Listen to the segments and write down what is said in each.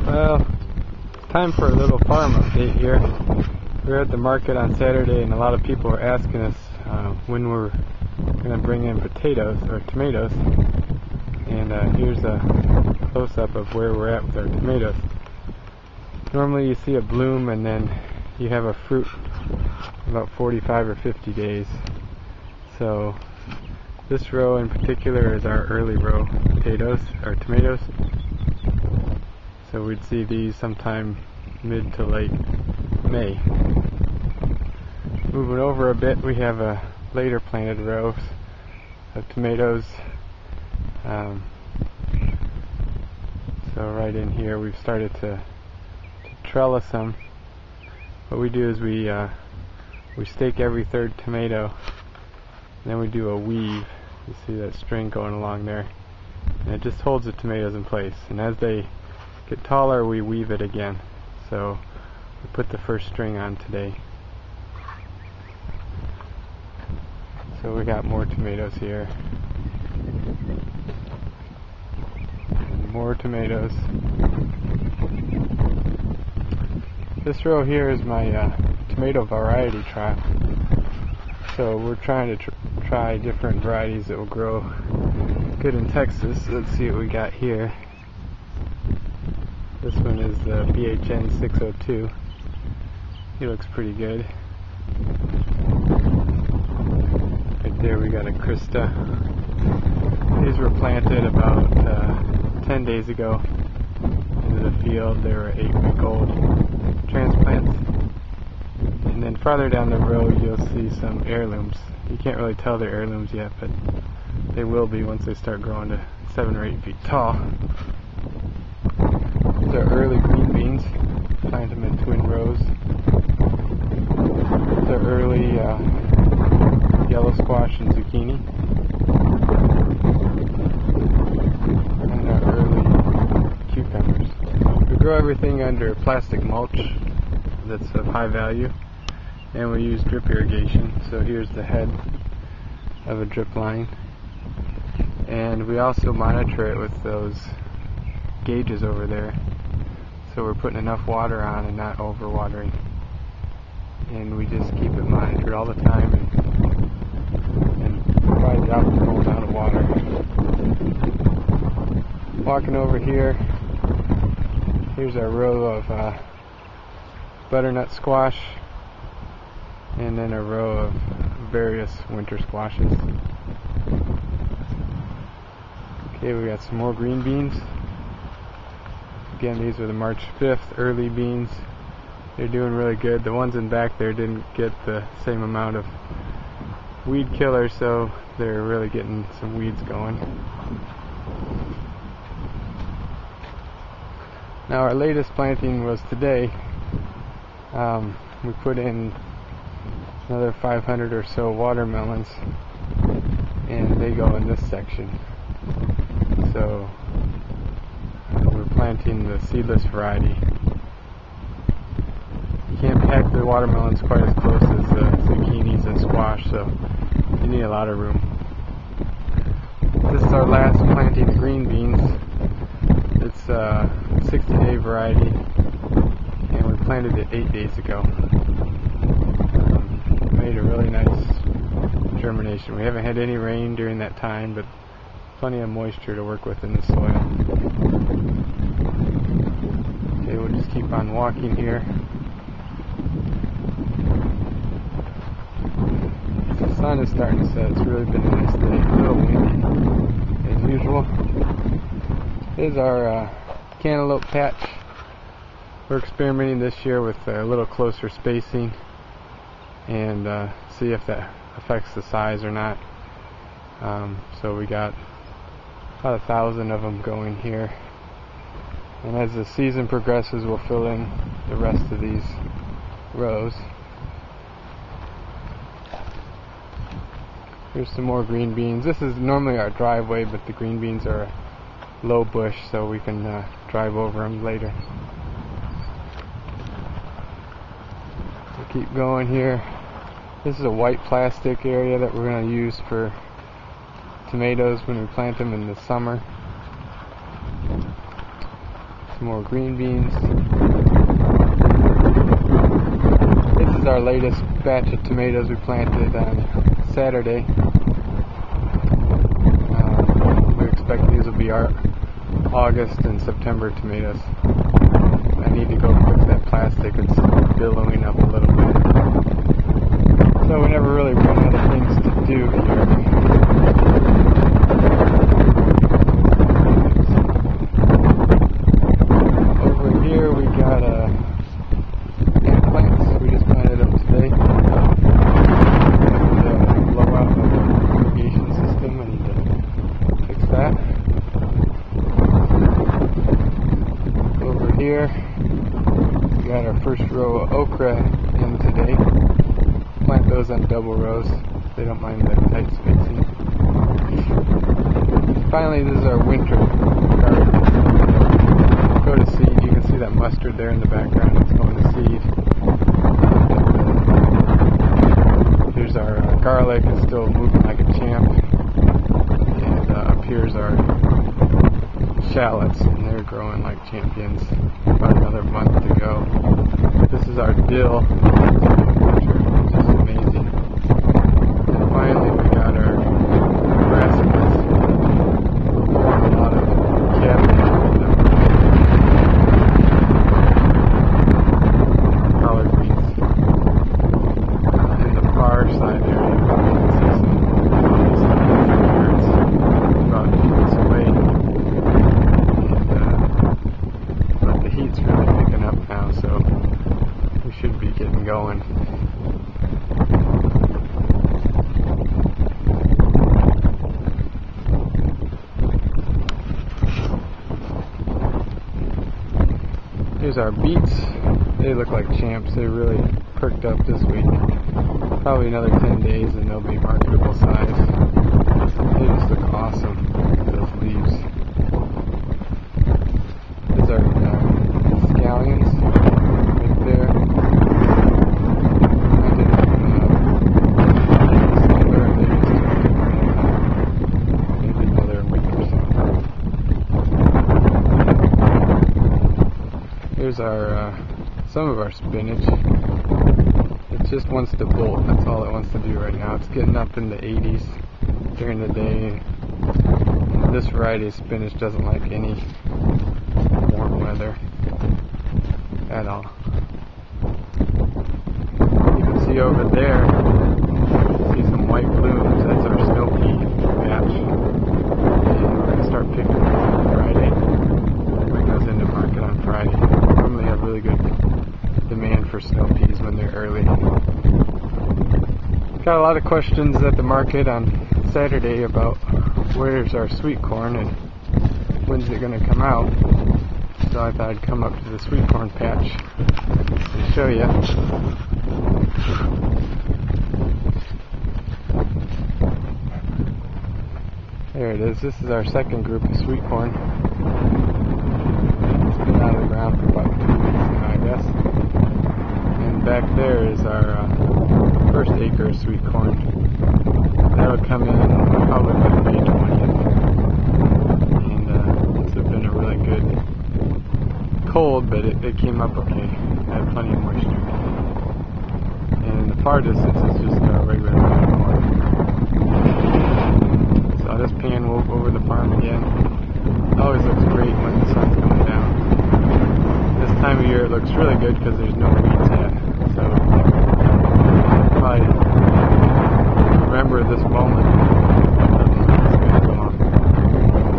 Well, time for a little farm update here. We were at the market on Saturday and a lot of people were asking us when we're going to bring in potatoes or tomatoes. And here's a close-up of where we're at with our tomatoes. Normally you see a bloom and then you have a fruit about 45 or 50 days. So this row in particular is our early row potatoes or tomatoes. So we'd see these sometime mid to late May. Moving over a bit, we have a later planted rows of tomatoes. So right in here we've started to trellis them. What we do is we stake every third tomato, and then we do a weave. You see that string going along there, and it just holds the tomatoes in place. And as they get taller, we weave it again. So we put the first string on today. So we got more tomatoes here. And more tomatoes. This row here is my tomato variety trial. So we're trying to try different varieties that will grow good in Texas. Let's see what we got here. This one is the BHN 602. He looks pretty good. Right there we got a Krista. These were planted about 10 days ago into the field. They were 8-week-old transplants. And then farther down the road you'll see some heirlooms. You can't really tell they're heirlooms yet, but they will be once they start growing to 7 or 8 feet tall. These are early green beans. Plant them in twin rows. These are early yellow squash and zucchini. And our early cucumbers. We grow everything under plastic mulch that's of high value, and we use drip irrigation. So here's the head of a drip line, and we also monitor it with those gauges over there. So we're putting enough water on and not overwatering, and we just keep it monitored all the time and provide the optimal amount of water. Walking over here, here's our row of butternut squash, and then a row of various winter squashes. Okay, we got some more green beans. Again, these are the March 5th early beans. They're doing really good. The ones in back there didn't get the same amount of weed killer, so they're really getting some weeds going. Now our latest planting was today. We put in another 500 or so watermelons, and they go in this section. So we're planting the seedless variety. You can't pack the watermelons quite as close as the zucchinis and squash, so you need a lot of room. This is our last planting of green beans. It's a 60-day variety, and we planted it 8 days ago. Made a really nice germination. We haven't had any rain during that time, but plenty of moisture to work with in the soil. Okay, we'll just keep on walking here. The sun is starting to set. It's really been a nice day. A little windy as usual. Here's our cantaloupe patch. We're experimenting this year with a little closer spacing and see if that affects the size or not. So we got about 1,000 of them going here, and as the season progresses we'll fill in the rest of these rows. Here's some more green beans. This is normally our driveway, but the green beans are a low bush, so we can drive over them later. We'll keep going here. This is a white plastic area that we're going to use for tomatoes when we plant them in the summer. Some more green beans. This is our latest batch of tomatoes we planted on Saturday. We expect these will be our August and September tomatoes. I need to go fix that plastic. It's billowing up a little bit. So we never really run out of things to do here. Over here we got eggplants. We just planted them today. The blowout of the irrigation system. I need to fix that. Over here we got our first row of okra in today. Plant those on double rows. They don't mind the tight spacing. Finally, this is our winter garden. Go to seed. You can see that mustard there in the background. It's going to seed. Here's our garlic. It's still moving like a champ. And up here's our shallots, and they're growing like champions. About another month to go. This is our dill. Just amazing. And finally we got our brassicas. Formed a lot of cabbage with them. Collard greens. In the far side area, you can see some zombies about 2 weeks away. But the heat's really picking up now, so we should be getting going. Here's our beets. They look like champs. They really perked up this week. Probably another 10 days and they'll be marketable size. They just look awesome, those leaves. These are scallions right there. Maybe another week or so. Here's our some of our spinach. It just wants to bolt. That's all it wants to do right now. It's getting up in the 80s during the day. This variety of spinach doesn't like any warm weather at all. You can see over there, see some white blooms. That's our snow pea batch. And we're going to start picking them on Friday. Bring those into market on Friday. Normally have really good demand for snow peas when they're early. Got a lot of questions at the market on Saturday about where's our sweet corn and when's it going to come out. So I thought I'd come up to the sweet corn patch and show you. There it is. This is our second group of sweet corn. It's been out of the ground for about 2 weeks now, I guess. And back there is our first acre of sweet corn. That'll come in probably by May 20th. And this has been a really good cold, but it came up okay. Had plenty of moisture. And the far distance is just regular ground corn. So I'll just pan over the farm again. It always looks great when the sun's coming down. This time of year it looks really good because there's no weeds yet. So probably remember this moment.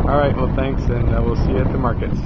Alright, well thanks, and we'll see you at the markets.